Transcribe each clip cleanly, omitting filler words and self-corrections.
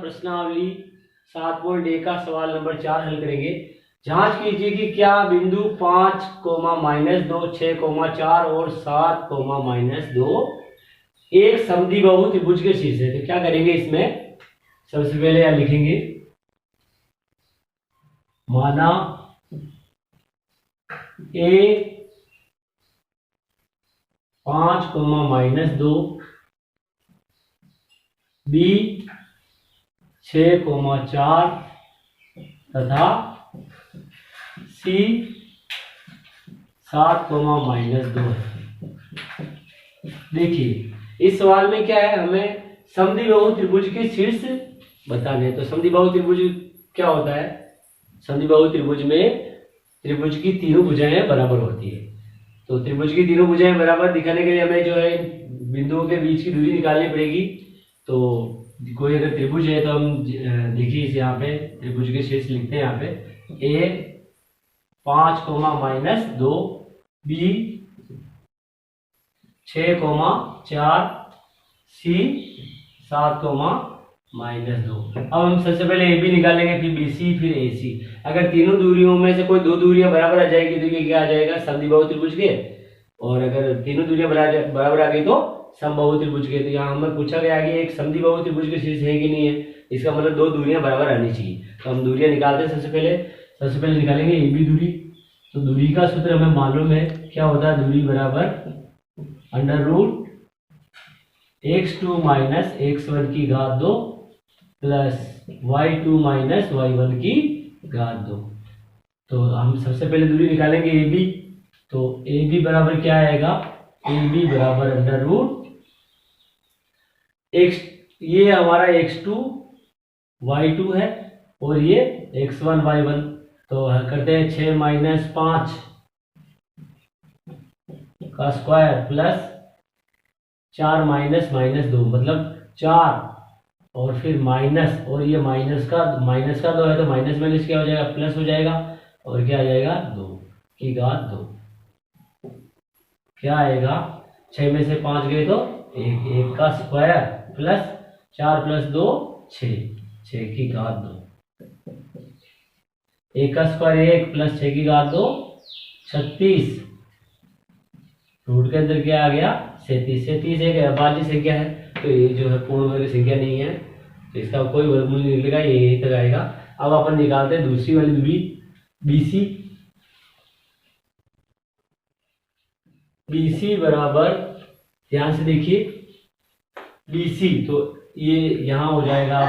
प्रश्नावली 7.1 का सवाल नंबर 4 हल करेंगे। जांच कीजिए कि क्या बिंदु 5, -2, 6, 4 और 7, -2 एक समद्विबाहु त्रिभुज के शीर्ष है। तो क्या करेंगे इसमें, सबसे पहले यहां लिखेंगे माना ए 5, -2, बी 6, 4 तथा सी 7, -2 है। देखिए इस सवाल में क्या है, हमें समद्विबाहु त्रिभुज के शीर्ष बताने। तो समद्विबाहु त्रिभुज क्या होता है, समद्विबाहु त्रिभुज में त्रिभुज की तीनों भुजाएं बराबर होती है। तो त्रिभुज की तीनों भुजाएं बराबर दिखाने के लिए हमें जो है बिंदुओं के बीच की दूरी निकालनी पड़ेगी। तो कोई अगर त्रिभुज है तो हम देखिए इसे यहाँ पे त्रिभुज के शीर्ष लिखते हैं। यहाँ पे ए 5, -2, बी 6, 4, सी 7, -2। अब हम सबसे पहले ए बी निकालेंगे, फिर बी सी, फिर ए सी। अगर तीनों दूरियों में से कोई दो दूरियां बराबर आ जाएगी तो ये क्या आ जाएगा, समद्विबाहु त्रिभुज के। और अगर तीनों दूरियां बराबर आ गई तो समबाहु त्रिभुज के। तो यहाँ हमें पूछा गया कि एक समद्विबाहु त्रिभुज के शीर्ष है कि नहीं है, इसका मतलब दो दूरियां बराबर आनी चाहिए। तो हम दूरियां निकालते हैं। सबसे पहले निकालेंगे ए बी दूरी। तो दूरी का सूत्र हमें मालूम है, क्या होता है, दूरी बराबर √ x2 - x1 की घात 2 प्लस y2 - y1 की घात 2। तो हम सबसे पहले दूरी निकालेंगे ए बी। तो ए बी बराबर क्या आएगा, ए बी बराबर √ x, ये हमारा x2 y2 है और ये x1 y1। तो हल करते हैं 6 - 5 का स्क्वायर प्लस 4 - -2 मतलब 4 और फिर माइनस, और ये माइनस का 2 है तो माइनस माइनस क्या हो जाएगा, प्लस हो जाएगा। और क्या आ जाएगा, 2 की घात 2। क्या आएगा, 6 में से 5 गए तो 1 का स्क्वायर प्लस 4 + 2 6 की घात 2। 1 का स्क्वायर 1 प्लस 6 की घात 2 36। रूट के अंदर क्या आ गया, 37 एक अभाज्य संख्या है। तो ये जो है पूर्ण वर्ग संख्या नहीं है, तो इसका कोई वर्गमूल नहीं निकलेगा, ये यही तक आएगा। अब अपन निकालते हैं दूसरी वाली दूरी BC। BC बराबर, ध्यान से देखिए BC, तो ये यहां हो जाएगा,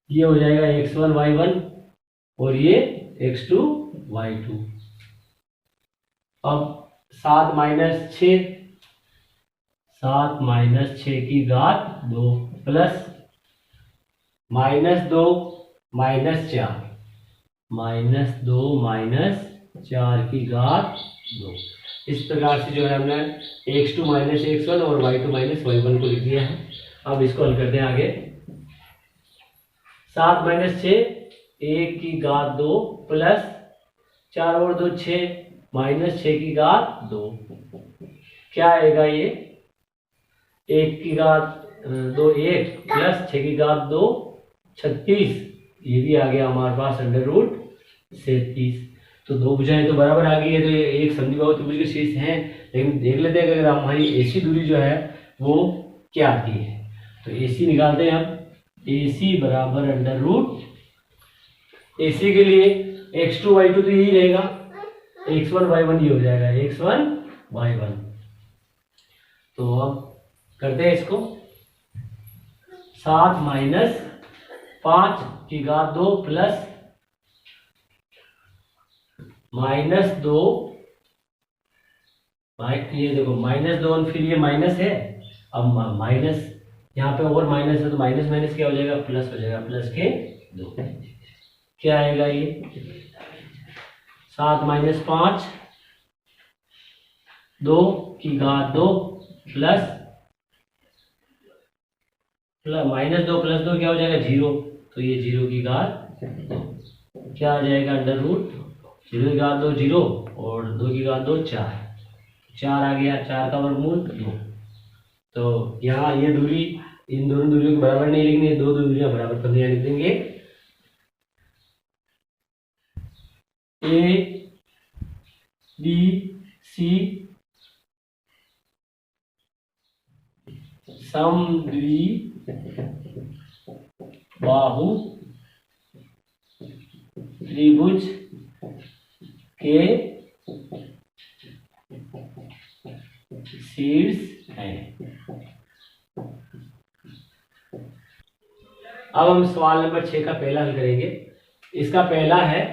ये हो जाएगा x1 y1 और ये x2 y2। अब 7 - 6 की घात 2 प्लस -2 - 4 -4 की घात 2। इस प्रकार से जो है हमने x2 - x1 और y2 - y1 को लिख दिया है। अब इसको हल करते हैं आगे। 7 - 6 1 की घात 2 प्लस 4 और 2 6 -6 की घात 2। क्या आएगा, ये 1 की घात 2 1 प्लस 6 की घात 2 36। ये भी आ गया हमारे पास √ 37। तो दो भुजाएं तो बराबर आ गई है, तो ये एक समद्विबाहु त्रिभुज के शीर्ष हैं। लेकिन देख लेते हैं अगर हमारी AC दूरी जो है वो क्या आती है। तो AC निकालते हैं हम। AC बराबर √ AC के लिए x2 y2 तो यही रहेगा, x1 y1 ये हो जाएगा x1 y1। तो अब करते हैं इसको। 7 - 5 की घात 2 प्लस -2, ये देखो -2 फिर ये माइनस है। अब माइनस यहाँ पे और माइनस है तो माइनस माइनस क्या हो जाएगा, प्लस हो जाएगा, प्लस के 2। क्या आएगा ये, 7 - 5 2 की घात 2 प्लस -2 + 2 क्या हो जाएगा, 0। तो ये 0 की घात 2। क्या आ जाएगा, √ 0 की घात 2 0 और 2 की घात 2 4 आ गया। 4 का वर्गमूल 2। तो यहाँ ये दूरी इन दोनों दूरियों को बराबर नहीं लिखनी है, दो दूरियां बराबर, तो हम यहाँ लिख देंगे ए बी सी समद्वि बाहु त्रिभुज के शीर्ष है। अब हम सवाल नंबर 6 का पहला हल करेंगे। इसका पहला है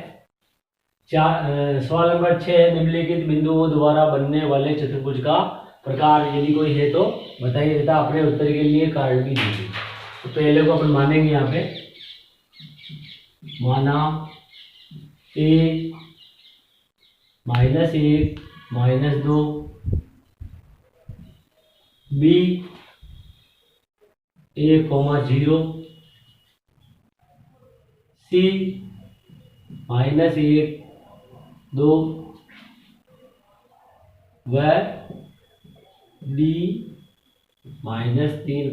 सवाल नंबर 6 है, निम्नलिखित बिंदुओं द्वारा बनने वाले चतुर्भुज का प्रकार यदि कोई है तो बताइए तथा अपने उत्तर के लिए कारण भी दीजिए। तो पहले को अपन मानेंगे, यहाँ पे माना ए -1 -2, बी a,0, सी -1 2 व डी -3,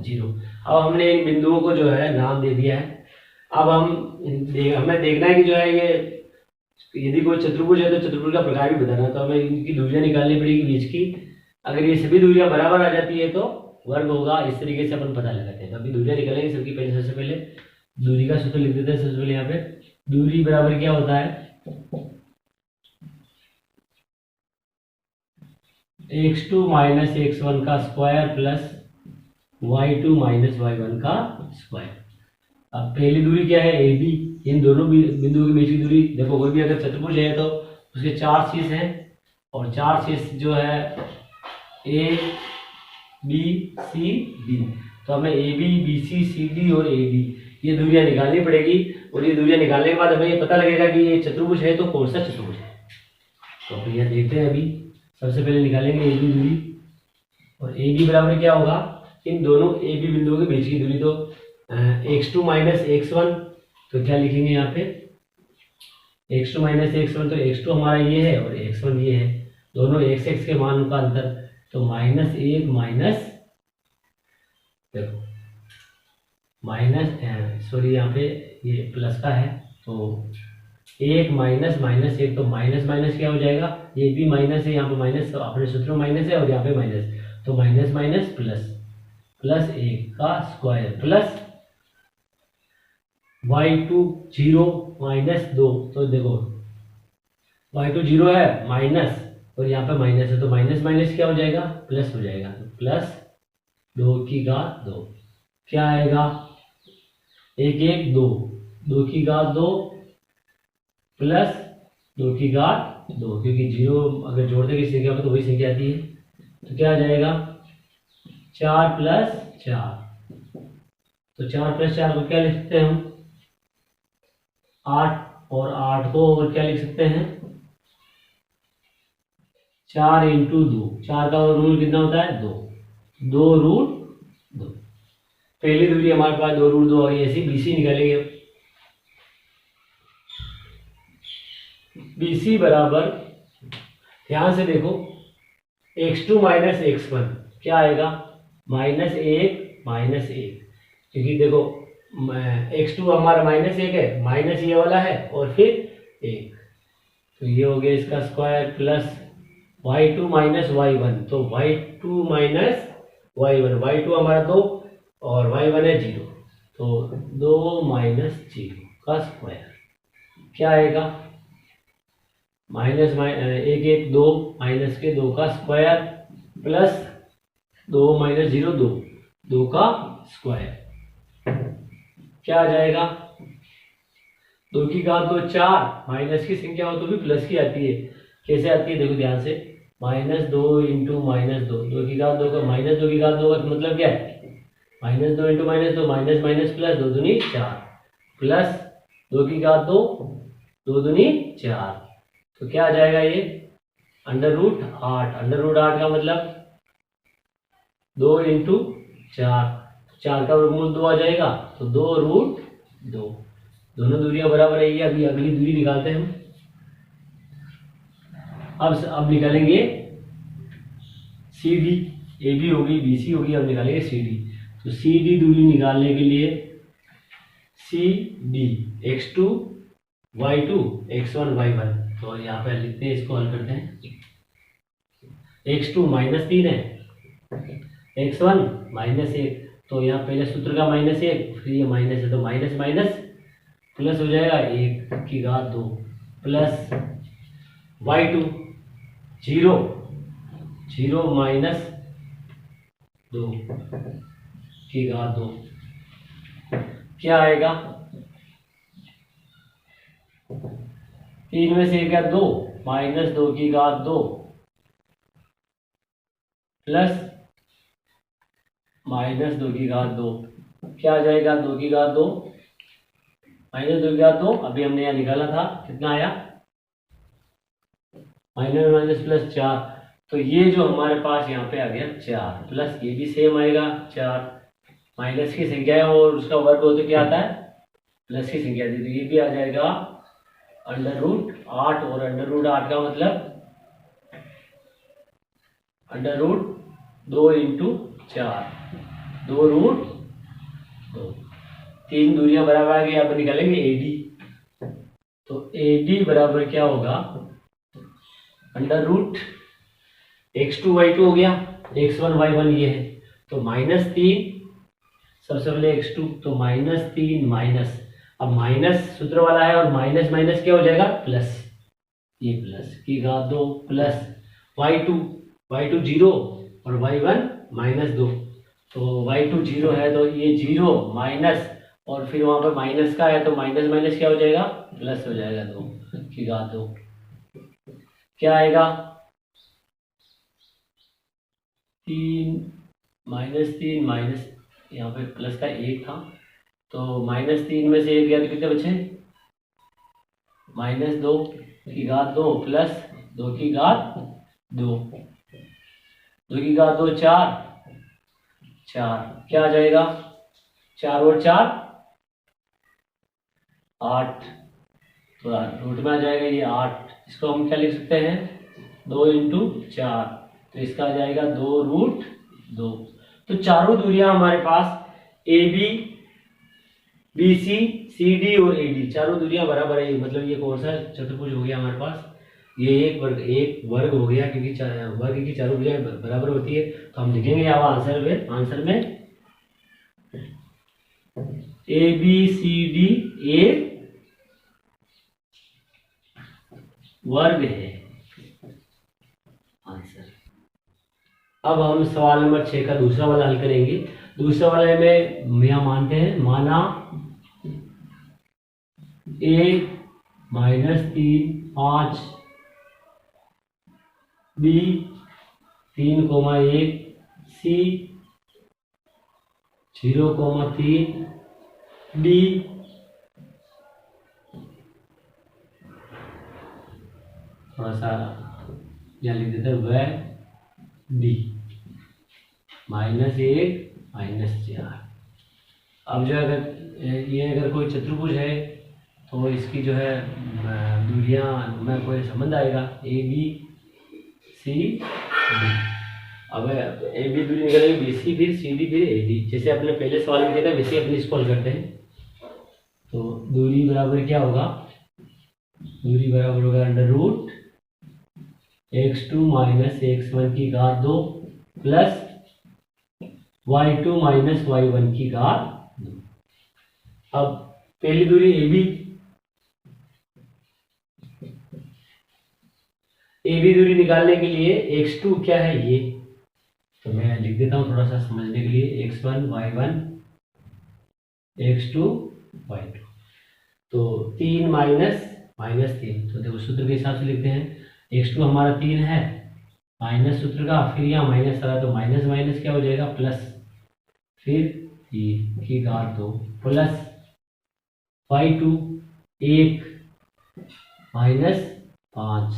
0। अब हमने इन बिंदुओं को जो है नाम दे दिया है। अब हमें देखना है कि जो है ये यदि कोई चतुर्भुज है तो चतुर्भुज का प्रकार भी बताना है, तो हमें इनकी दूरियां निकालनी पड़ेगी बीच की। अगर ये सभी दूरियां बराबर आ जाती है तो वर्ग होगा। इस तरीके से अपन पता लगाते हैं। तो अभी दूरियां निकालेंगे सबकी। पहले सबसे पहले दूरी का सूत्र लिख देते हैं। सबसे पहले यहाँ पे दूरी बराबर क्या होता है, x2 - x1 का स्क्वायर प्लस y2 - y1 का स्क्वायर। अब पहली दूरी क्या है, ए बी। इन दोनों बिंदुओं के बीच की दूरी देखो, कोई भी अगर चतुर्भुज है तो उसके 4 शीर्ष हैं, और 4 शीर्ष जो है ए बी सी डी। तो हमें A B B C C D और ए डी ये दूरियां निकालनी पड़ेगी। और ये दूरियां निकालने के बाद हमें ये पता लगेगा कि ये चतुर्भुज है तो कौन सा चतुर्भुज है। तो अपन यहाँ देखते हैं। अभी सबसे पहले निकालेंगे ए बी दूरी, और ए बी बराबर क्या होगा, इन दोनों ए बी बिंदुओं के बीच की दूरी। तो x2 - x1, तो क्या लिखेंगे यहाँ पे, x2 - x1, तो x2 हमारा ये है और x1 ये है, दोनों x x के मान का अंतर। तो -1 माइनस, देखो सॉरी यहाँ पे ये प्लस का है, तो 1 माइनस -1, तो माइनस माइनस क्या हो जाएगा, ये भी माइनस है, यहाँ पे माइनस, तो अपने सूत्र में माइनस है और यहाँ पे माइनस, तो माइनस माइनस प्लस, +1 का स्क्वायर प्लस y2 0 -2। तो देखो y2 0 है माइनस, और यहाँ पे माइनस है, तो माइनस माइनस क्या हो जाएगा, प्लस हो जाएगा। तो +2 की घात 2 क्या आएगा, 1 1 2, 2 की घात 2 प्लस 2 की घात 2, क्योंकि 0 अगर जोड़ते किसी संख्या में तो वही संख्या आती है। तो क्या आ जाएगा, 4 + 4। तो 4 + 4 को क्या लिख सकते हैं हम, 8, और 8 को और क्या लिख सकते हैं, 4 × 2। 4 का रूट कितना होता है, 2, 2√2। पहली दूरी हमारे पास 2√2 और ऐसी BC निकालेंगे। BC बराबर, ध्यान से देखो, x2 - x1 क्या आएगा, -1 -1, क्योंकि देखो x2 हमारा -1 है, माइनस ये वाला है और फिर 1, तो ये हो गया इसका स्क्वायर प्लस y2 - y1, तो y2 - y1, y2 हमारा 2 और y1 है 0, तो 2 - 0 का स्क्वायर क्या आएगा, -1 1 2 माइनस के 2 का स्क्वायर प्लस 2 - 0 2, 2 का स्क्वायर क्या आ जाएगा, 2 की घात 2 4, माइनस की संख्या हो तो भी प्लस की आती है। कैसे आती है देखो ध्यान से, -2 × -2, 2 की घात 2 का -2 की घात 2 का मतलब क्या है, -2 × -2 माइनस माइनस प्लस, 2 दूनी 4 प्लस 2 की घात 2, 2 दूनी 4, तो क्या आ जाएगा ये √8। √8 का मतलब 2 × 4, 4 का वर्गमूल 2 आ जाएगा, तो 2√2। दोनों दूरियां बराबर है। ये अभी अगली दूरी निकालते हैं हम। अब निकालेंगे CD, AB होगी, BC होगी, अब निकालेंगे CD। तो सी डी दूरी निकालने के लिए C D x2 y2 x1 y1, तो यहाँ पे लिखते हैं, इसको हल करते हैं। x2 -3 है, x1 -1, तो यहाँ पहले सूत्र का -1, फिर ये माइनस है तो माइनस माइनस प्लस हो जाएगा 1/2 प्लस y2 0 0 -2/2 क्या आएगा? 3 में से 1 है 2, -2/2 प्लस -2/2 क्या आ जाएगा? 2/2 -2/2 अभी हमने यहाँ निकाला था, कितना आया? माइनस प्लस 4, तो ये जो हमारे पास यहाँ पे आ गया 4, प्लस ये भी सेम आएगा 4, माइनस की संख्या है और उसका वर्ग होते क्या आता है? प्लस की संख्या दी, तो ये भी आ जाएगा √8, और √8 का मतलब √2 × 4, 2√2, 3 दूरियां बराबर आ गई। अब निकालेंगे AD, तो AD बराबर क्या होगा? √x2 y2 हो गया, x1 y1 ये है, तो -3 सबसे पहले x2, तो -3 माइनस, अब माइनस सूत्र वाला है और माइनस माइनस क्या हो जाएगा? प्लस, ये प्लस की घात 2 प्लस y2 0 और y1 -2, तो y2 0 है तो ये 0 माइनस, और फिर वहां पर माइनस का है तो माइनस माइनस क्या हो जाएगा? प्लस हो जाएगा, 2 की घात 2 क्या आएगा? 3 -3 माइनस, यहाँ पे प्लस का 1 था, तो -3 में से 1 गया तो कितने बचे? -2 की घात 2 प्लस 2 की घात 2, 2 की घात 2 4 क्या आ जाएगा? 4 और 4 8, तो रूट में आ जाएगा ये 8, इसको हम क्या लिख सकते हैं? 2 × 4, तो इसका आ जाएगा 2√2। तो चारों दूरियां हमारे पास AB BC CD और AD चारों दूरियां बराबर है, मतलब ये कौन सा चतुर्भुज हो गया हमारे पास? ये एक वर्ग हो गया, क्योंकि वर्ग की चारों भुजाएं बराबर होती है, तो हम लिखेंगे यहाँ आंसर में ABCD A वर्ग है आंसर। अब हम सवाल नंबर 6 का दूसरा वाला हल करेंगे। दूसरा वाले में यहाँ मानते हैं, माना A -3 5 B 3,1 C 0,3 D थोड़ा सा यहाँ लिख देते हैं, वह D -1 -4। अब जो अगर कोई चतुर्भुज है तो इसकी जो है दूरियां में कोई संबंध आएगा, ABC D। अब AB दूरी निकलेगी BC फिर CD फिर AD, जैसे अपने पहले सवाल में किया था वैसे अपने इसको हल करते हैं। तो दूरी बराबर क्या होगा? दूरी बराबर होगा √x2 - x1 की घात 2 प्लस y2 - y1 की घात 2। अब पहली दूरी AB दूरी निकालने के लिए x2 क्या है ये, तो मैं लिख देता हूं थोड़ा सा समझने के लिए, x1 y1 x2 y2, तो 3 -3, तो देखो सूत्र के हिसाब से लिखते हैं, x2 हमारा 3 है, माइनस सूत्र का, फिर यहाँ माइनस आ रहा तो माइनस माइनस क्या हो जाएगा? प्लस, फिर 3 की घात 2 प्लस y2 1 -5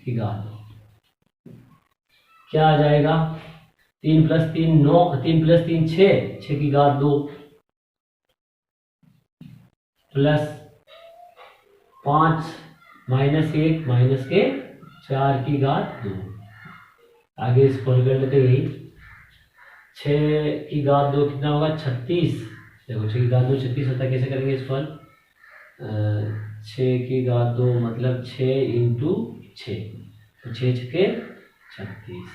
की घात 2 क्या आ जाएगा? 3 + 3 9, 3 + 3 6 की घात 2 प्लस 5 -1 -4 की घात 2। आगे इसको हल कर लेते हैं, 6 की घात 2 कितना होगा 36। देखो 6 की घात 2 36 होता है, कैसे करेंगे इसको हल? 6 की घात 2 मतलब 6 इंटू 6, तो 6 छके 36।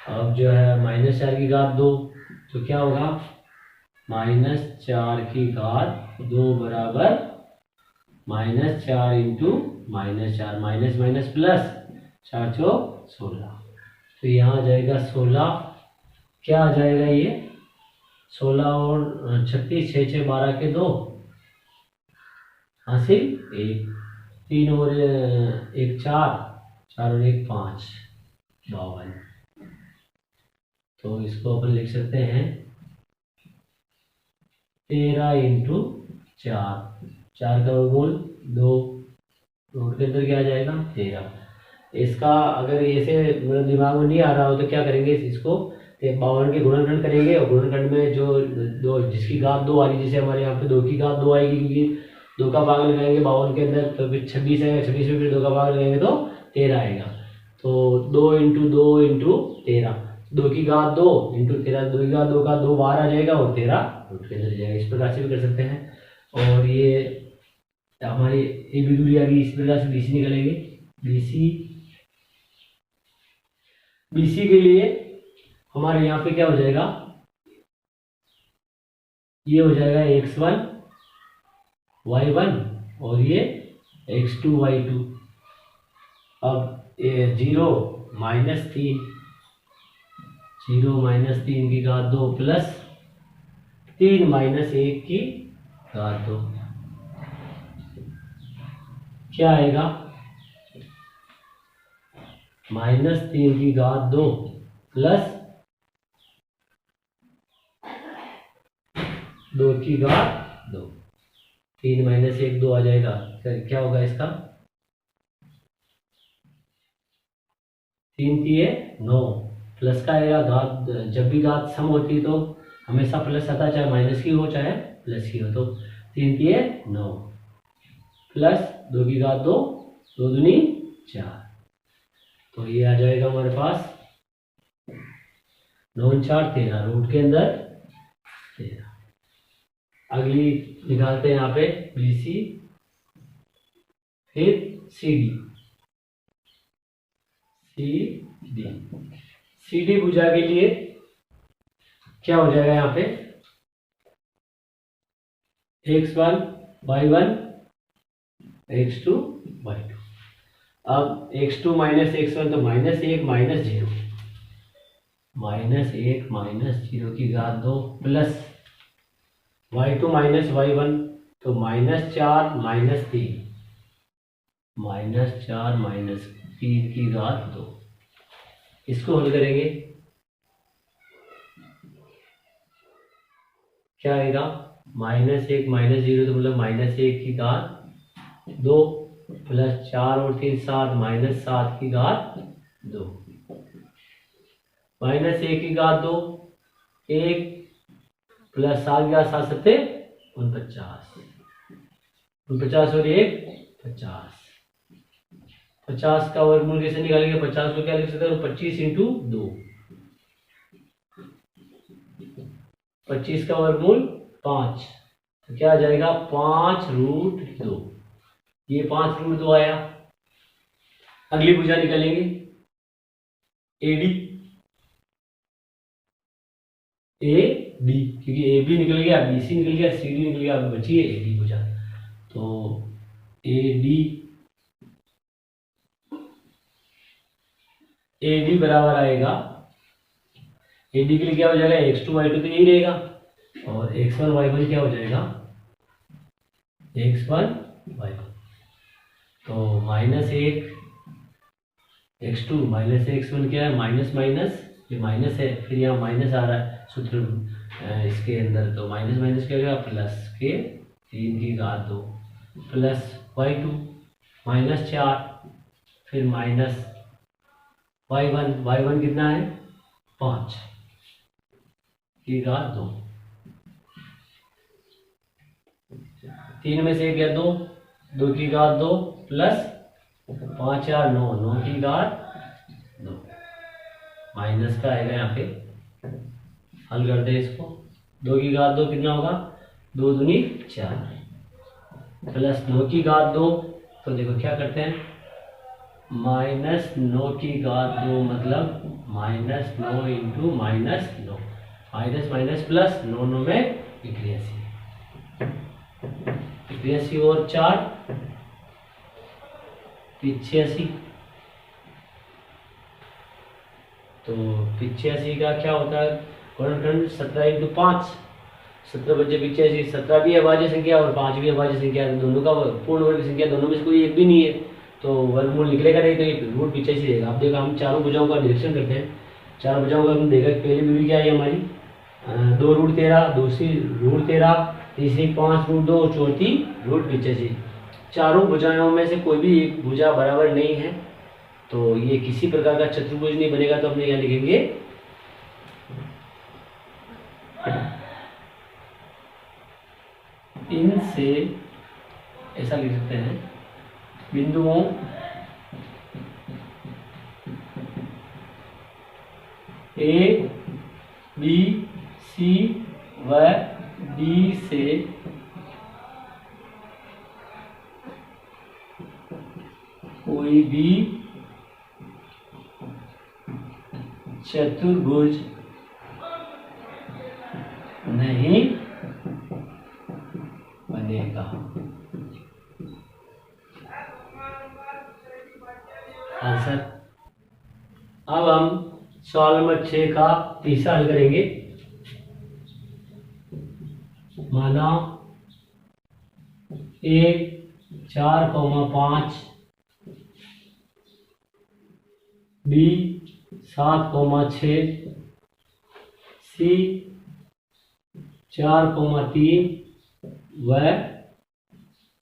अब जो है -4 की घात 2, तो क्या होगा -4 की घात 2 बराबर -4 इंटू -4, माइनस माइनस प्लस, 4 चौक 16, तो यहाँ आ जाएगा 16। क्या आ जाएगा ये 16 और 36, 6 6 12 के 2 हासिल 1, 3 और 1 4, 4 और 1 5, 52। तो इसको अपन लिख सकते हैं 13 इंटू 4, 4 का वर्गमूल 2, रूट के अंदर क्या आ जाएगा 13। इसका अगर ऐसे मेरे दिमाग में नहीं आ रहा हो तो क्या करेंगे, इसको 52 के गुणनखंड करेंगे, और गुणनखंड में जो दो जिसकी घात 2 आ रही, जैसे हमारे यहाँ पे 2 की घात 2 आएगी, क्योंकि 2 का भाग लगाएंगे 52 के अंदर, तो फिर 26 आएगा, 26 में फिर 2 का भाग लगाएंगे तो 13 आएगा। तो 2 इंटू 2 इंटू 13, 2 की घात 2 इंटू 13, 2 की घात 2 का 2 बाहर आ जाएगा और 13 रूट के अंदर जाएगा। इस प्रकार से भी कर सकते हैं। और ये हमारी ए बी दूरी आ गई, इस प्रकार से BC निकलेंगे। BC के लिए हमारे यहाँ पे क्या हो जाएगा, ये हो जाएगा x1 y1 और ये x2 y2। अब 0 -3, 0 -3 की घात 2 प्लस 3 -1 की घात 2, क्या आएगा -3 की घात 2 प्लस 2 की घात 2, 3 -1 2 आ जाएगा, फिर क्या होगा इसका 3 3 9, प्लस का आएगा। घात जब भी घात सम होती तो हमेशा प्लस आता, चाहे माइनस की हो चाहे प्लस की हो। तो 3 3 9 प्लस 2 की घात 2, 2 दूनी 4, तो ये आ जाएगा हमारे पास 9 4 13, रूट के अंदर 13। अगली निकालते हैं यहाँ पे BC, फिर CD। CD भुजा के लिए क्या हो जाएगा यहाँ पे x1 y1 x2 y2। अब x2 - x1 तो -1 -0, -1 की घात 2 प्लस y2 - y1 तो -4 -3, -4 -3 की घात 2। इसको हल करेंगे, क्या आएगा -1 -0 तो मतलब -1 की घात 2 प्लस 4 और 3 7, -7 की घात 2, -1 की घात 2 1 प्लस 7 की घात 7 सत्ते 49, 49 और 1 50, 50 का वर्गमूल कैसे निकालेंगे, 50 को क्या लिख सकते हैं 25 इंटू 2, 25 का वर्गमूल 5, तो क्या आ जाएगा 5√2, ये 5√2 आया। अगली भुजा निकालेंगे AD, क्योंकि AB निकल गया, BC निकल गया, CD निकल गया, अब बची है AD भुजा। तो AD बराबर आएगा, AD के लिए क्या हो जाएगा x2 y2 तो यही रहेगा, और x1 y1 क्या हो जाएगा x1 y1, तो -1 x2 -x1 क्या है माइनस माइनस, ये माइनस है, फिर यहाँ माइनस आ रहा है सूत्र इसके अंदर, तो माइनस माइनस क्या हो जाएगा प्लस के 3 की घात 2 प्लस y2 -4, फिर माइनस y1 कितना है 5 की घात 2, 3 में से गया 2, 2 की घात 2 प्लस 5 4 9, 9 की घात 2, माइनस का आएगा यहाँ पे हल करते हैं इसको। 2 की घात 2 कितना होगा, 2 दूनी 4 प्लस 9 की घात 2, तो देखो क्या करते हैं, -9 की घात 2 मतलब -9 इंटू -9, माइनस माइनस प्लस, 9 9 में 81, 81 और 4 85, तो 85 का क्या होता है गुणनखंड, 17 इंटू 5, 17 बचे 85, 17 भी अभाज्य संख्या और 5 भी अभाज्य संख्या, दोनों का पूर्ण वर्ग संख्या, दोनों में से कोई एक भी नहीं है, तो वर्गमूल निकलेगा नहीं, तो ये रूट 85 रहेगा। अब देखो हम चारों भुजाओं का निरीक्षण करते हैं। चार भुजाओं का हम देखा, पहली विधि क्या है हमारी, 2 रूट 13, दूसरी रूट 13, तीसरी 5 रूट 2 और चौथी रूट 85। चारों भुजाओं में से कोई भी एक भुजा बराबर नहीं है, तो ये किसी प्रकार का चतुर्भुज नहीं बनेगा, तो हमने यहाँ लिखेंगे इनसे, ऐसा लिख सकते हैं, बिंदुओं ए बी सी व डी से कोई भी चतुर्भुज नहीं बनेगा। आंसर। अब हम सवाल नंबर 6 का तीसरा हल करेंगे। माना ए 4,5, बी 7,6, सी 4,3 व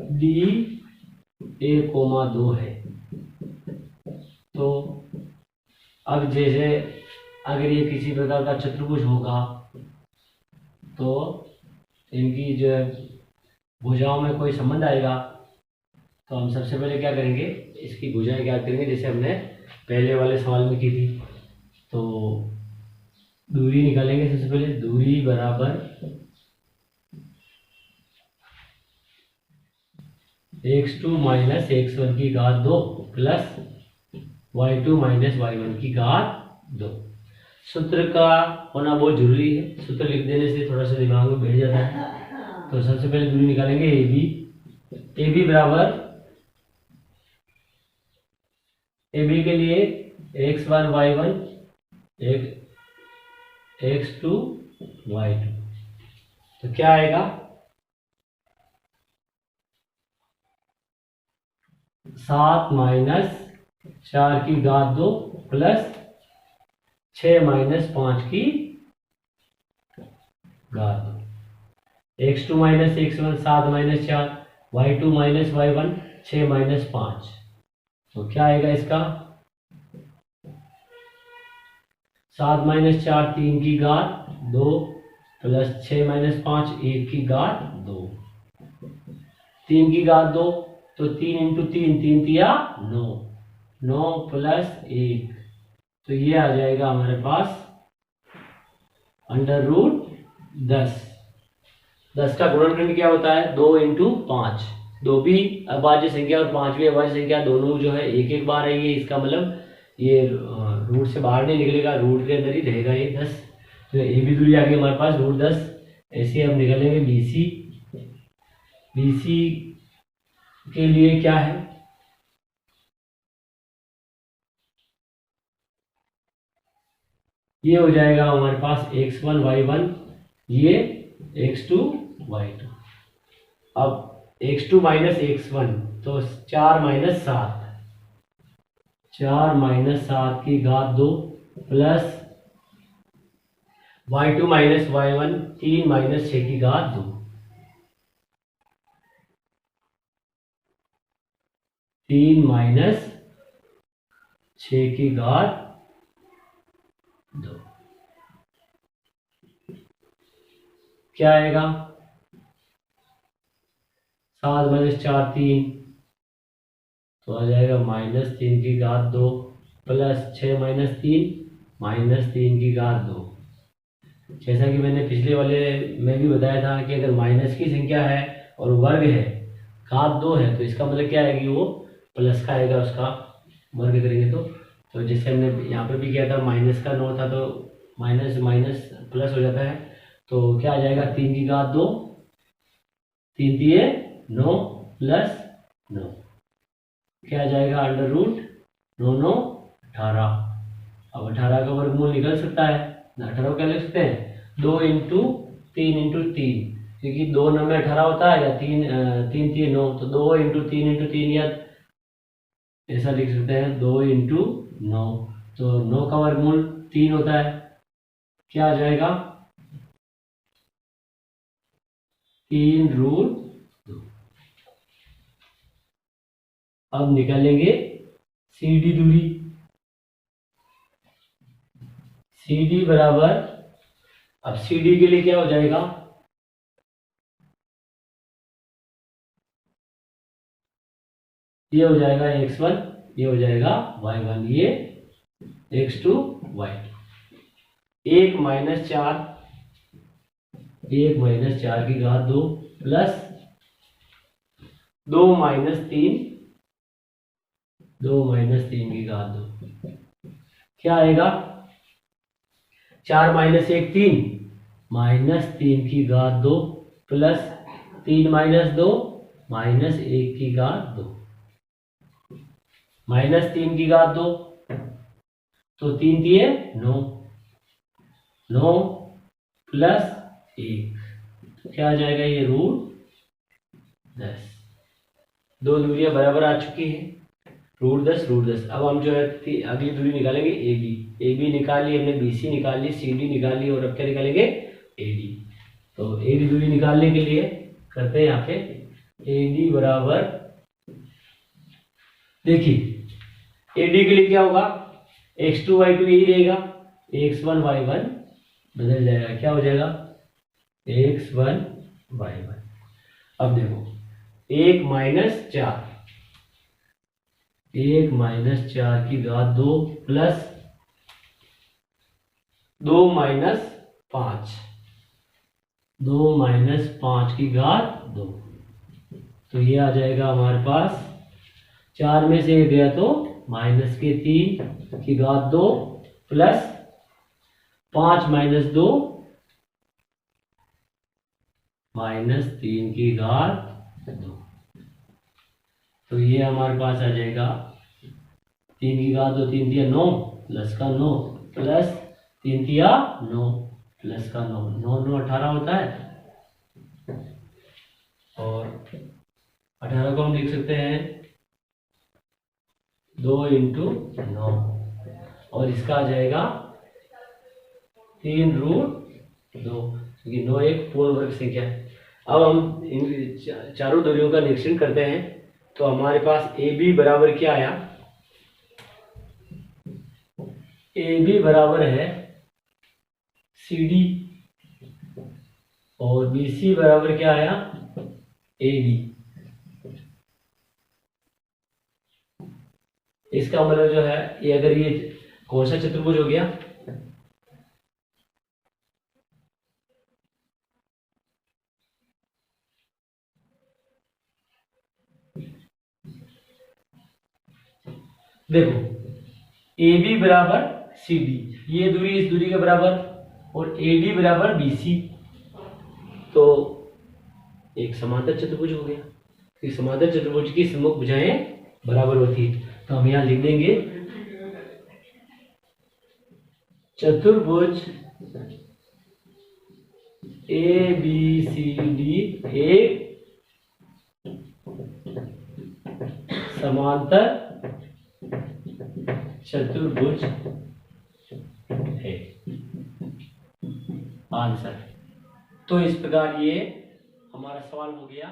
डी 1,2 है। तो अब जैसे अगर ये किसी प्रकार का चतुर्भुज होगा तो इनकी जो भुजाओं में कोई संबंध आएगा, तो हम सबसे पहले क्या करेंगे, इसकी भुजाएं ज्ञात करेंगे, जैसे हमने पहले वाले सवाल में की थी। तो दूरी निकालेंगे सबसे पहले, दूरी बराबर x2 माइनस x1 की घात 2 प्लस y2 माइनस y1 की घात 2। सूत्र का होना बहुत जरूरी है, सूत्र लिख देने से थोड़ा सा दिमाग में बैठ जाता है। तो सबसे पहले दूरी निकालेंगे ए बी बराबर, ए बी के लिए x1 y1 x2 y2, तो क्या आएगा, 7 माइनस 4 की घात 2 प्लस 6 माइनस 5 की घात 2, x2 minus x1 7 minus 4, y2 minus y1 6 minus 5, तो क्या आएगा इसका, 7 माइनस 4 3 की घात 2 प्लस 6 माइनस 5 1 की घात 2, 3 की घात 2, तो 3 इंटू 3 3 तिया 9, 9 प्लस 1, तो ये आ जाएगा हमारे पास अंडर रूट 10। 10 का गुणनखंड क्या होता है, 2 इंटू 5, 2 भी अभाज्य संख्या और 5 भी अभाज्य संख्या, दोनों जो है एक एक बार आएंगे, इसका मतलब ये रूट से बाहर नहीं निकलेगा, रूट के अंदर ही रहेगा ये 10। तो ये भी दूरी आ गई हमारे पास रूट 10। ऐसे हम निकालेंगे बीसी, बीसी के लिए क्या है, ये हो जाएगा हमारे पास x1 y1, ये x2 y2। अब x2 माइनस x1, तो 4 माइनस 7, 4 माइनस 7 की घात 2 plus y2 minus y1 3 minus 6 की घात 2, 3 माइनस 6 की घात 2, क्या आएगा, 7 माइनस 4 3, तो आ जाएगा -3 की घात 2 प्लस 6 माइनस 3 -3 की घात 2, जैसा कि मैंने पिछले वाले में भी बताया था कि अगर माइनस की संख्या है और वर्ग है, घात 2 है, तो इसका मतलब क्या है कि वो प्लस का आएगा, उसका वर्ग करेंगे तो जैसे हमने यहाँ पे भी किया था, माइनस का 9 था तो माइनस माइनस प्लस हो जाता है, तो क्या आ जाएगा 3 की घात 2, 3 तिये 9 प्लस 9, क्या आ जाएगा अंडर रूट 9 9 18। अब 18 का वर्गमूल निकल सकता है, 18 को क्या लिख सकते हैं 2 इंटू 3 इंटू 3, क्योंकि 2 9 में 18 होता है, या 3 3 9, तो 2 इंटू 3 या ऐसा लिख सकते हैं 2 इंटू 9, तो 9 का वर्गमूल 3 होता है, क्या आ जाएगा 3 रूट 2। अब निकालेंगे CD दूरी, CD बराबर, अब CD के लिए क्या हो जाएगा, ये हो जाएगा x1, ये हो जाएगा y1, ये x2 y2, 1 माइनस 4, 1 माइनस 4 की घात 2 प्लस 2 माइनस 3, 2 माइनस 3 की घात 2, क्या आएगा 4 माइनस 1 3, माइनस 3 की घात 2 प्लस 3 माइनस 2, माइनस 1 की घात 2, माइनस 3 की घात 2, तो 3 दिए 9, 9 प्लस 1, तो क्या आ जाएगा ये रूट 10। दो दूरियां बराबर आ चुकी है, रूट 10 रूट 10। अब हम जो है अगली दूरी निकालेंगे ए बी निकाल ली हमने, BC निकाल ली, CD निकाल ली, और अब क्या निकालेंगे AD। तो AD दूरी निकालने के लिए करते हैं यहाँ पे AD बराबर, देखिए AD के लिए क्या होगा x2 y2 यही रहेगा, x1 y1 बदल जाएगा, क्या हो जाएगा x1 y1। अब देखो 1 माइनस 4, 1 माइनस 4 की घात 2 प्लस 2 माइनस 5, 2 माइनस 5 की घात 2, तो ये आ जाएगा हमारे पास, 4 में से गया तो माइनस के 3 की घात 2 प्लस 5 माइनस 2 माइनस 3 की घात 2, तो ये हमारे पास आ जाएगा 3 की घात 2, 3 तिया 9 प्लस का 9 प्लस 3 तिया 9 प्लस का 9, 9 9 18 होता है, और 18 को हम लिख सकते हैं 2 इंटू 9, और इसका आ जाएगा 3 रूट 2, क्योंकि 9 एक पूर्ण वर्ग संख्या है। अब हम इन चारों दूरियों का निरीक्षण करते हैं, तो हमारे पास AB बराबर क्या आया, AB बराबर है CD, और BC बराबर क्या आया AD। इसका मतलब जो है ये, अगर ये कौन सा चतुर्भुज हो गया, देखो AB बराबर CD, ये दूरी इस दूरी के बराबर, और AD बराबर BC, तो एक समांतर चतुर्भुज हो गया। इस समांतर चतुर्भुज की सम्मुख भुजाएं बराबर होती है, तो हम यहां लिख देंगे चतुर्भुज ABCD एक समांतर चतुर्भुज है, आंसर। तो इस प्रकार ये हमारा सवाल हो गया।